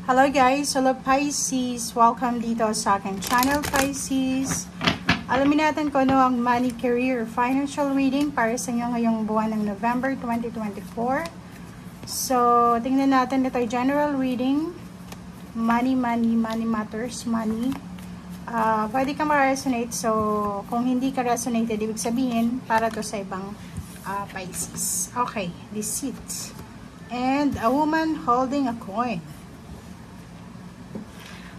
Hello guys, hello Pisces, welcome dito sa aking channel Pisces. Alamin natin kung ano ang money, career, financial reading para sa inyo ngayong buwan ng November 2024. So, tingnan natin ito ay general reading. Money matters, money. Pwede ka ma-resonate, so kung hindi ka resonated, ibig sabihin para to sa ibang Pisces. Okay, deceit. And a woman holding a coin.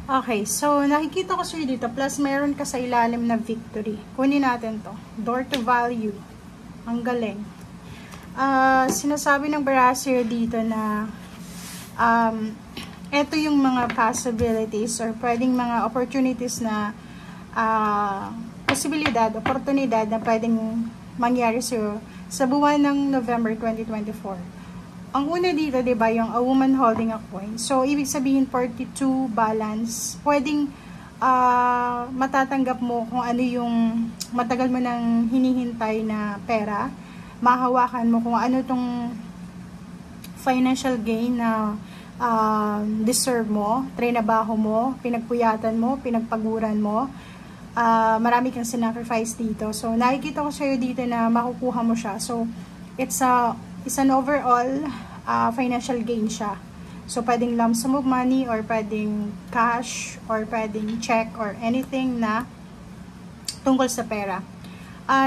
Okay, so nakikita ko sa'yo dito, plus meron ka sa ilalim na victory. Kunin natin to. Door to value. Ang galing. Sinasabi ng Barasir dito na ito yung mga possibilities or pwedeng mga opportunities na posibilidad, oportunidad na pwedeng mangyari sa buwan ng November 2024. Ang una dito, diba, yung a woman holding a coin. So, ibig sabihin 42 balance. Pwedeng matatanggap mo kung ano yung matagal mo nang hinihintay na pera. Mahawakan mo kung ano tong financial gain na deserve mo, trinabaho mo, pinagpuyatan mo, pinagpaguran mo. Marami kang sinacrifice dito. So, nakikita ko sa'yo dito na makukuha mo siya. So, it's an overall financial gain siya. So, pwedeng lump sum of money or pwedeng cash or pwedeng check or anything na tungkol sa pera.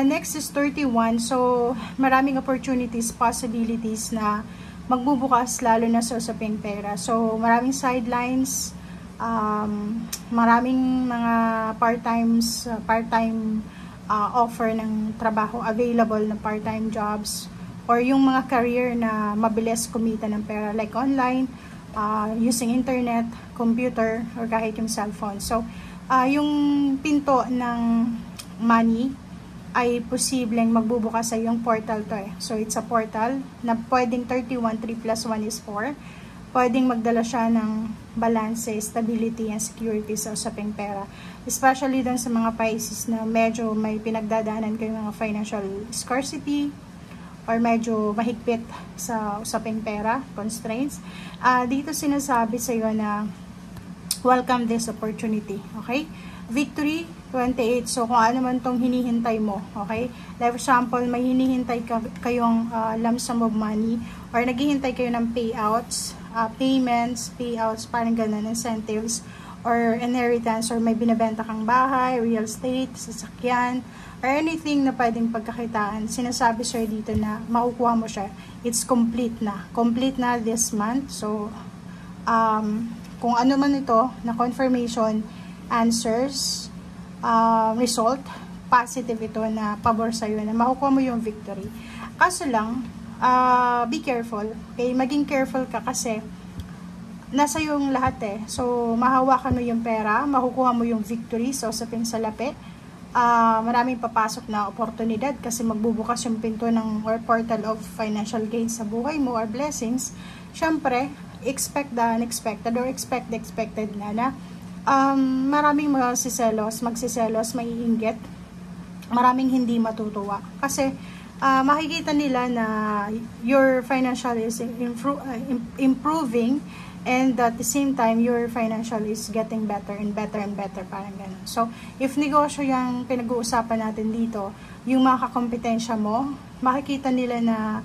Next is 31. So, maraming opportunities, possibilities na magbubukas lalo na sa usaping pera. So, maraming sidelines, maraming mga part-time offer ng trabaho available na part-time jobs or yung mga career na mabilis kumita ng pera like online, using internet, computer, or kahit yung cellphone. So, yung pinto ng money ay posibleng magbubukas sa yung portal to eh. So, it's a portal na pwedeng 31, 3 plus 1 is 4. Pwedeng magdala siya ng balance, stability, and security sa usaping pera. Especially dun sa mga Pisces na medyo may pinagdadaanan kayo mga financial scarcity, or medyo mahigpit sa usaping pera, constraints. Dito sinasabi sa iyo na welcome this opportunity, okay? Victory, 28. So, kung ano man tong hinihintay mo, okay? Like for example, may hinihintay kayong lump sum of money or naghihintay kayo ng payouts, payments, parang ganun, incentives, or inheritance, or may binibenta kang bahay, real estate, sasakyan, or anything na pwedeng pagkakitaan, sinasabi sa'yo dito na makukuha mo siya. It's complete na. Complete na this month. So, kung ano man ito, na confirmation, answers, result, positive ito na pabor sa'yo, na makukuha mo yung victory. Kaso lang, be careful. Okay? Maging careful ka kasi nasa yung lahat eh. So, mahawakan mo yung pera, makukuha mo yung victory sa usaping salapi. Maraming papasok na oportunidad kasi magbubukas yung pinto ng or portal of financial gains sa buhay mo or blessings. Syempre, expect the unexpected or expect the expected na maraming magsiselos, maiinggit, maraming hindi matutuwa. Kasi makikita nila na your financial is improving, and at the same time, your financial is getting better and better and better, parang ganun. So, if negosyo yung pinag-uusapan natin dito, yung mga kakompetensya mo, makikita nila na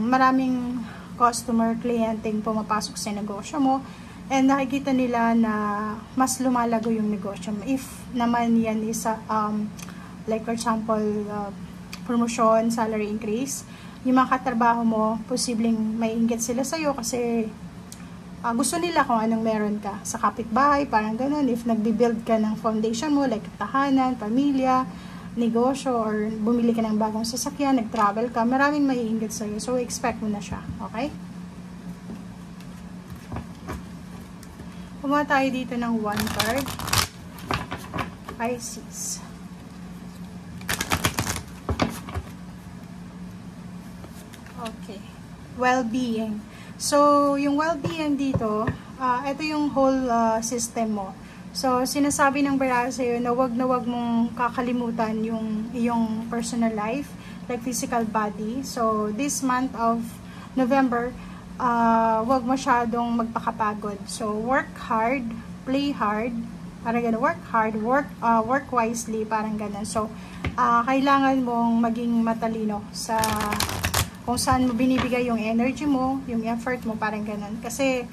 maraming customer, kliyenteng pumapasok sa negosyo mo, and nakikita nila na mas lumalago yung negosyo mo. If naman yan is, like for example, promotion, salary increase, yung mga katrabaho mo, posibleng may inggit sila sa'yo kasi gusto nila kung anong meron ka sa kapitbahay, parang ganun. If nagbi-build ka ng foundation mo, like tahanan, pamilya, negosyo, or bumili ka ng bagong sasakyan, nag-travel ka, maraming maiinggit sa'yo. So, expect mo na siya. Okay? Kumuha tayo dito ng 1 card. Pisces. Okay. Well-being. So, yung well-being dito, ito yung whole system mo. So, sinasabi ng Barasir sa'yo na wag mong kakalimutan yung iyong personal life, like physical body. So, this month of November, wag masyadong magpakapagod. So, work hard, play hard, parang gano'n, work wisely, parang gano'n. So, kailangan mong maging matalino sa kung saan mo binibigay yung energy mo, yung effort mo, parang gano'n. Kasi,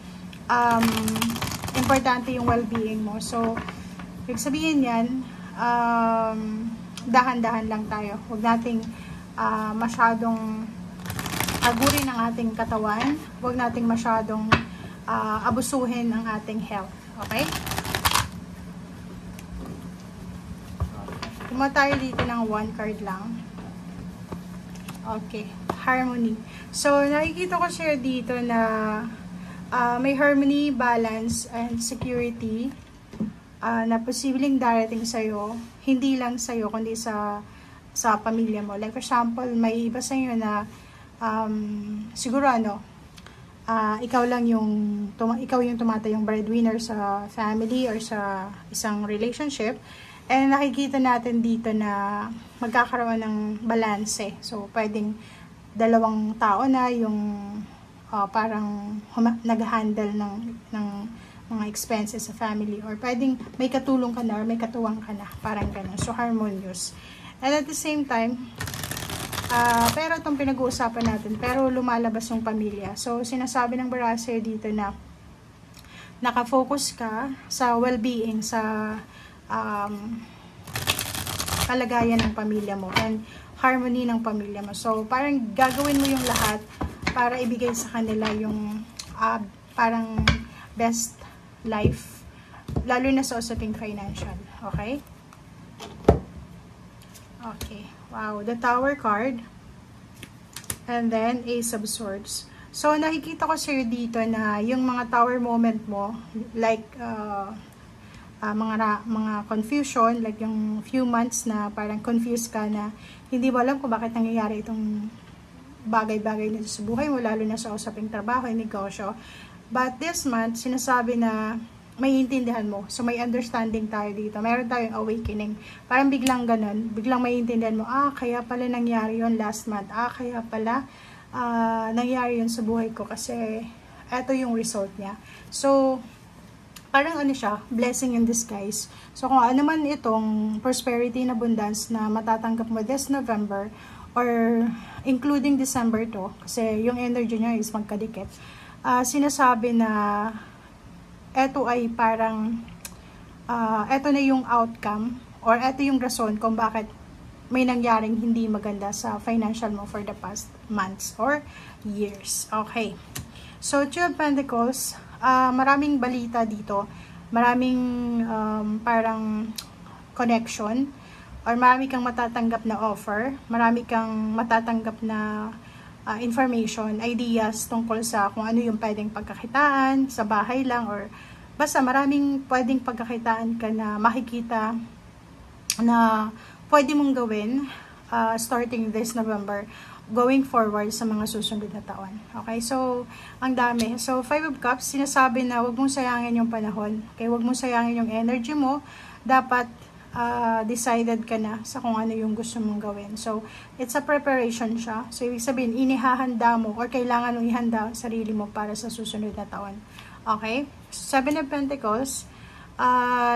importante yung well-being mo. So, ibig sabihin yan, dahan-dahan lang tayo. Huwag nating masyadong agurin ang ating katawan. Huwag nating masyadong abusuhin ang ating health. Okay? Kumuha tayo dito ng 1 card lang. Okay. Harmony. So, nakikita ko siya dito na may harmony, balance, and security na posibleng darating sa'yo. Hindi lang sa'yo, kundi sa pamilya mo. Like, for example, may iba sa'yo na siguro ikaw yung tumatayong breadwinner sa family or sa isang relationship, and nakikita natin dito na magkakaroon ng balanse. So pwedeng dalawang tao na yung parang nag-handle ng mga expenses sa family, or pwedeng may katulong ka na or may katuwang ka na, parang ganun. So harmonious. And at the same time, pero itong pinag-uusapan natin, pero lumalabas yung pamilya. So, sinasabi ng Barasser dito na nakafocus ka sa well-being, sa kalagayan ng pamilya mo and harmony ng pamilya mo. So, parang gagawin mo yung lahat para ibigay sa kanila yung parang best life, lalo na sa usaping financial. Okay? Okay. Wow, the Tower card. And then, Ace of Swords. So, nakikita ko sa'yo dito na yung mga tower moment mo, like, mga confusion, like yung few months na parang confused ka na hindi mo alam kung bakit nangyayari itong bagay-bagay nito sa buhay mo, lalo na sa usaping trabaho, negosyo. But this month, sinasabi na may intindihan mo. So, may understanding tayo dito. Meron tayong awakening. Parang biglang ganun. Biglang may intindihan mo, kaya pala nangyari yon last month. Kaya pala nangyari yun sa buhay ko kasi eto yung result niya. So, parang siya, blessing in disguise. So, kung ano man itong prosperity and abundance na matatanggap mo this November or including December to, kasi yung energy niya is magkadikit, sinasabi na eto ay parang eto na yung outcome or eto yung rason kung bakit may nangyaring hindi maganda sa financial mo for the past months or years. Okay. So, Two of Pentacles, maraming balita dito. Maraming parang connection or marami kang matatanggap na offer. Marami kang matatanggap na information, ideas tungkol sa kung ano yung pwedeng pagkakitaan, sa bahay lang, or basta maraming pwedeng pagkakitaan ka na makikita na pwede mong gawin starting this November, going forward sa mga susunod na taon. Okay, so ang dami. So, 5 of Cups, sinasabi na wag mong sayangin yung panahon. Okay, wag mong sayangin yung energy mo. Dapat decided ka na sa kung ano yung gusto mong gawin. So, it's a preparation siya. So, ibig sabihin, inihahanda mo or kailangan mong ihanda ang sarili mo para sa susunod na taon. Okay? 7 of Pentacles,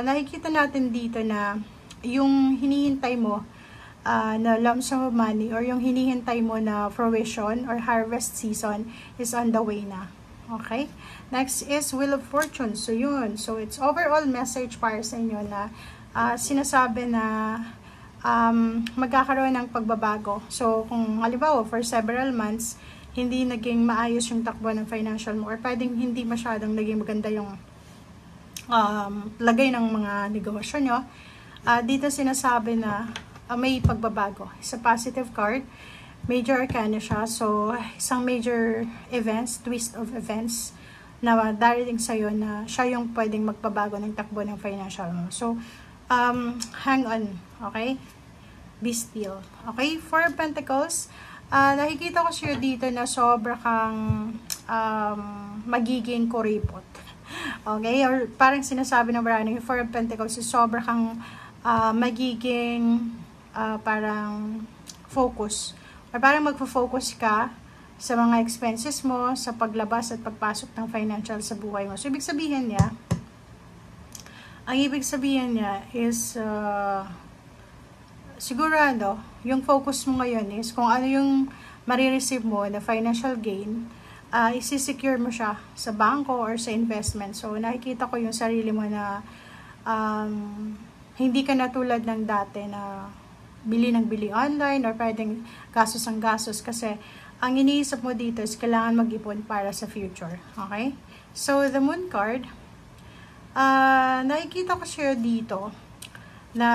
nakikita natin dito na yung hinihintay mo na lump sum of money or yung hinihintay mo na fruition or harvest season is on the way na. Okay? Next is Wheel of Fortune. So, yun. So, it's overall message para sa inyo na sinasabi na magkakaroon ng pagbabago. So, kung halimbawa for several months, hindi naging maayos yung takbo ng financial mo or pwedeng hindi masyadong naging maganda yung lagay ng mga negosyo nyo, dito sinasabi na may pagbabago. It's a positive card. Major arcana siya. So, isang major events, twist of events na darating sa'yo na siya yung pwedeng magpabago ng takbo ng financial mo. So, hang on, okay? Be still. Okay? 4 of Pentacles, nakikita ko siya dito na sobra kang magiging kuripot. Okay? Or parang sinasabi ng marami, 4 of Pentacles, sobra kang magiging parang focus. Or parang magfo-focus ka sa mga expenses mo, sa paglabas at pagpasok ng financial sa buhay mo. So, ibig sabihin niya is, sigurado, yung focus mo ngayon is kung ano yung marireceive mo na financial gain, isi-secure mo siya sa bangko or sa investment. So, nakikita ko yung sarili mo na hindi ka na tulad ng dati na bili ng bili online or pwedeng gastos ang gastos kasi ang iniisip mo dito is kailangan mag-ipon para sa future. Okay? So, the moon card, nakikita ko siya dito na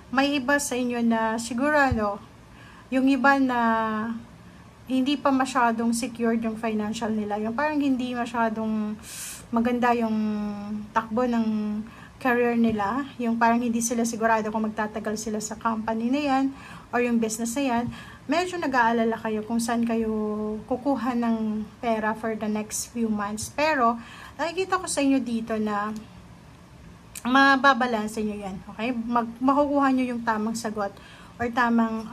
may iba sa inyo na sigurado yung iba na hindi pa masyadong secured yung financial nila. Yung parang hindi masyadong maganda yung takbo ng career nila. Yung parang hindi sila sigurado kung magtatagal sila sa company na yan or yung business na yan. Medyo nag-aalala kayo kung saan kayo kukuha ng pera for the next few months. Pero, nakikita ko sa inyo dito na mababalanse nyo yan. Okay? Makukuha nyo yung tamang sagot or tamang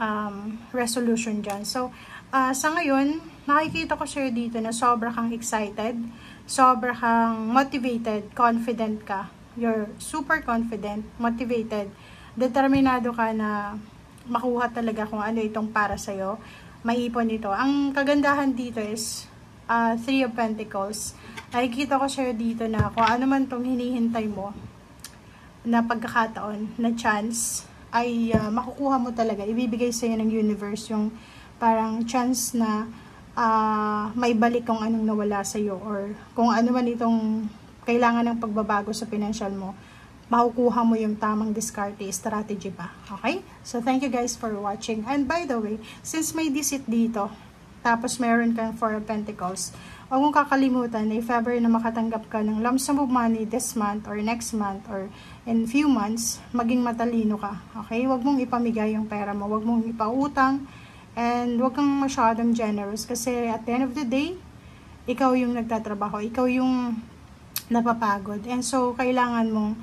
resolution dyan. So, sa ngayon, nakikita ko siya dito na sobra kang excited, sobra kang motivated, confident ka. You're super confident, motivated, determinado ka na makuha talaga kung ano itong para sa'yo. Maipon ito. Ang kagandahan dito is Three of Pentacles. Nakikita ko siya dito na kung ano man itong hinihintay mo na pagkakataon, na chance, ay makukuha mo talaga. Ibibigay sa'yo ng universe yung parang chance na may balik kung anong nawala sa'yo or kung ano man itong kailangan ng pagbabago sa financial mo, makukuha mo yung tamang diskarte, strategy pa. Okay? So, thank you guys for watching. And by the way, since may deceit dito, tapos meron kang Four of Pentacles, huwag mong kakalimutan na if ever na makatanggap ka ng lump sum of money this month or next month or in few months, maging matalino ka. Okay? Huwag mong ipamigay yung pera mo. Huwag mong ipautang. And huwag kang masyadong generous kasi at the end of the day, ikaw yung nagtatrabaho, ikaw yung napapagod. And so, kailangan mong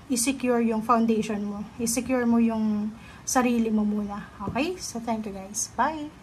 i-secure yung foundation mo. I-secure mo yung sarili mo muna. Okay? So, thank you guys. Bye!